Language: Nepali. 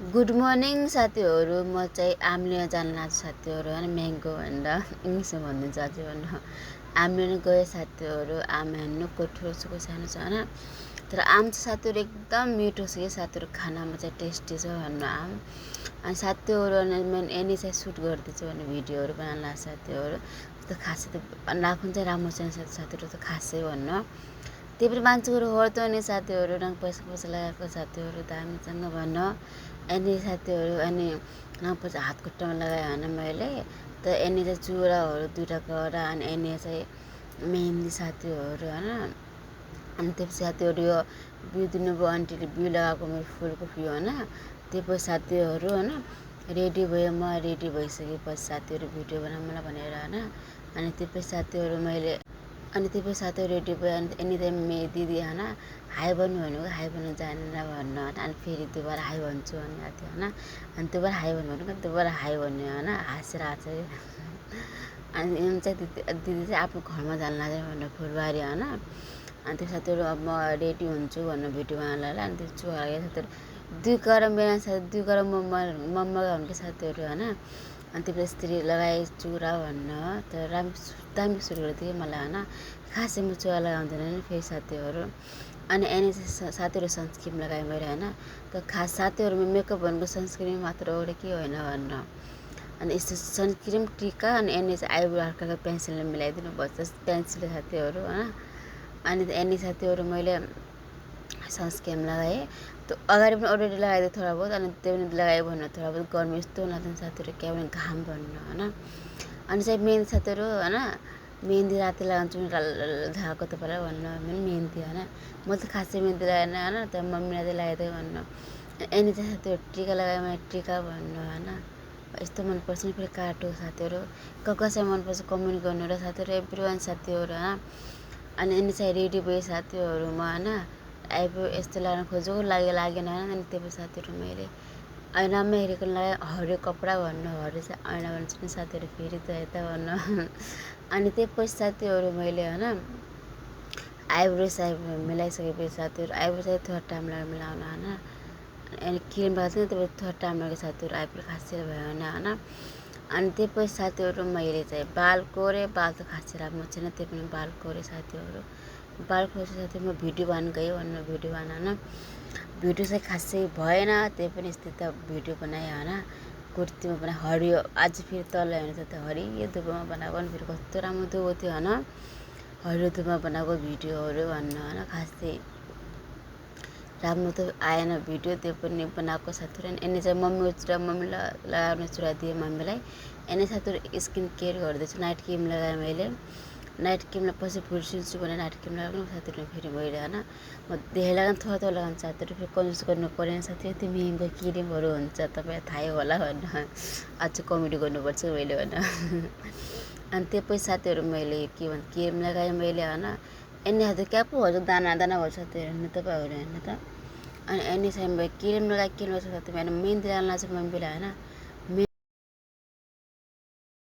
गुड मर्निङ साथीहरू। म चाहिँ आम्लिन जान लाग्छु साथीहरू होइन, म्याङ्गो भनेर इङ्ग्लिसमा भनिदिन्छु अझै भन्नु। आम्लिन गयो साथीहरू, आम हेर्नु कठोर छ सानो छ होइन, तर आम चाहिँ साथीहरू एकदम मिठो छ कि साथीहरू, खानामा चाहिँ टेस्टी छ भन्नु आम। अनि साथीहरू अनि एनी चाहिँ सुट गरिदिन्छु भने भिडियोहरू बनाउन लाग्छ साथीहरू। त्यो खासै त नाखुन चाहिँ राम्रो छैन साथीहरू, त खासै भन्नु। त्यही पनि मान्छेहरू हर्दो नि साथीहरू, रङ पैसा पैसा लगाएको साथीहरू दामीसँग भन्नु। अनि साथीहरू अनि रङ पैसा हात खुट्टामा लगायो भने मैले त एनी चाहिँ चुराहरू दुइटा कडा, अनि एनी चाहिँ मेहन्दी साथीहरू होइन। अनि त्यसपछि साथीहरू यो बिउ दिनुभयो आन्टीले, बिउ लगाएको मेरो फुलको बिउ होइन। त्यसपछि साथीहरू होइन रेडी भयो, म रेडी भइसकेपछि साथीहरू भिडियो बनाऊ मलाई भनेर होइन। अनि त्यसपछि साथीहरू मैले रेडी भयो। अनि एनी दिदी होइन हाई भन्नु भनेको हाई भन्नु जानेन भन्नु होइन। अनि फेरि दोबारा हाई भन्छु भनेको थियो होइन। अनि दोबारा हाई भन्नु भनेको दोबारा हाई भन्यो होइन, हाँसेर आएको छ। अनि चाहिँ दिदी चाहिँ आफ्नो घरमा जान लाग्यो भनेर फुलबारी होइन। अनि त्यो साथीहरू अब म रेडी हुन्छु भन्नु भिडियो बनाउनलाई। अनि त्यो चुहायो साथीहरू, 2 गरम बेला साथी 2 गरम मम्मा हुन्थ्यो साथीहरू होइन। अनि त्यो स्त्री लगाए चुरा भन्न, तर दामी सुरु गर्थ्यो कि मलाई होइन। खासै म चुरा लगाउँदैन नि फेरि साथीहरू। अनि एनी साथीहरू सनस्क्रिन लगाएँ मैले होइन। त खास साथीहरू मेकअप भनेको सनस्क्रिन मात्र हो कि होइन भन्न। अनि यस्तो सनस्क्रिन टिका, अनि एनी चाहिँ आइब्रो हल्का पेन्सिलले मिलाइदिनु पर्छ पेन्सिल साथीहरू होइन। अनि एनी साथीहरू मैले सनस्क्रिन लगाएँ, त्यो अगाडि पनि अलरेडी लगाइदिएँ थोडा बहुत। अनि त्यो पनि लगायो भने थोडा बहुत गर्मी यस्तो लाग्दैन साथीहरू, क्या भने घाम भन्नु होइन। अनि चाहिँ मेहन्दी साथीहरू होइन, मेहन्दी राति लगाउँछु झाएको तपाईँलाई भन्नु भने मेहन्दी होइन। म त खासै मेहन्दी लगाएन होइन, तर मम्मीलाई चाहिँ लगाइदियो भन्नु। एनी चाहिँ साथीहरू टिका लगायो भने टिका भन्नु होइन। यस्तो मनपर्छ नि फेरि काटो साथीहरू, कसैलाई मनपर्छ कमेन्ट गर्नु र साथीहरू एभ्री वान साथीहरू होइन। अनि एनी चाहिँ रेडी भयो साथीहरू म होइन। आइब्रो यस्तो लगाउन खोजेको लागेन होइन। अनि त्यो साथीहरू मैले ऐनामा हेरेको लगाएँ, हरियो कपडा भन्नु, हरियो चाहिँ ऐना भन्छु नि साथीहरू फेरि त यता भन्नु। अनि त्यसपछि साथीहरू मैले होइन आइब्रो मिलाइसकेपछि साथीहरू आइब्रो चाहिँ थोडा टाइम लाग्यो मिलाउन होइन। अनि क्रिम लगाएको थियो त्यसपछि थोडा टाइम लाग्यो साथीहरू, आइब्रो खासै भयो भने होइन। अनि त्यसपछि साथीहरू मैले चाहिँ बाल कोरेँ, बाल त खासै राम्रो छैन, त्यो पनि बाल कोरेँ साथीहरू। बाल कोरेपछि साथीहरू म भिडियो बनाउनु गएँ भन्नु, भिडियो बनाउन भिडियो चाहिँ खासै भएन, त्यही पनि यस्तै त भिडियो बनाएँ होइन। कुर्तीमा बनाएँ हरियो, आज फेरि तल हेर्नु त हरियो धुपोमा बनाएको नि फेरि कस्तो राम्रो धुपो थियो होइन। हरियो धुपोमा बनाएको भिडियोहरू भन्नु होइन, खासै राम्रो त आएन भिडियो, त्यो पनि बनाएको साथीहरू। एनी चाहिँ मम्मीलाई लगाउने चुरा दिएँ मम्मीलाई। एनी साथीहरू स्किन केयर गर्दैछु, नाइट क्रिम लगाएँ मैले। नाइट क्रिमलाई पछि फुर्सिन्छु भने नाइट क्रिम लगाउनु साथीहरू फेरि मैले होइन। म धेरै लगाउनु थोडा लगाउनु साथीहरू, फेरि कन्जुस गर्नु परेन साथीहरू, त्यो महँगो क्रिमहरू हुन्छ तपाईँलाई थाहै होला भन्नु, अझ कमेडी गर्नुपर्छ मैले भन्नु। अनि त्यसपछि साथीहरू मैले के भन्छ क्रिम लगाएँ मैले होइन। एनी साथी क्या पो भन्छ दाना दाना भन्छ साथीहरू हेर्नु तपाईँहरू हेर्नु त। अनि एनी चाहिँ मैले क्रिम लगाएँ, क्रिम लगाएको साथी मैले मेहन्दी लगाउन लाग्छ मम्मीलाई होइन।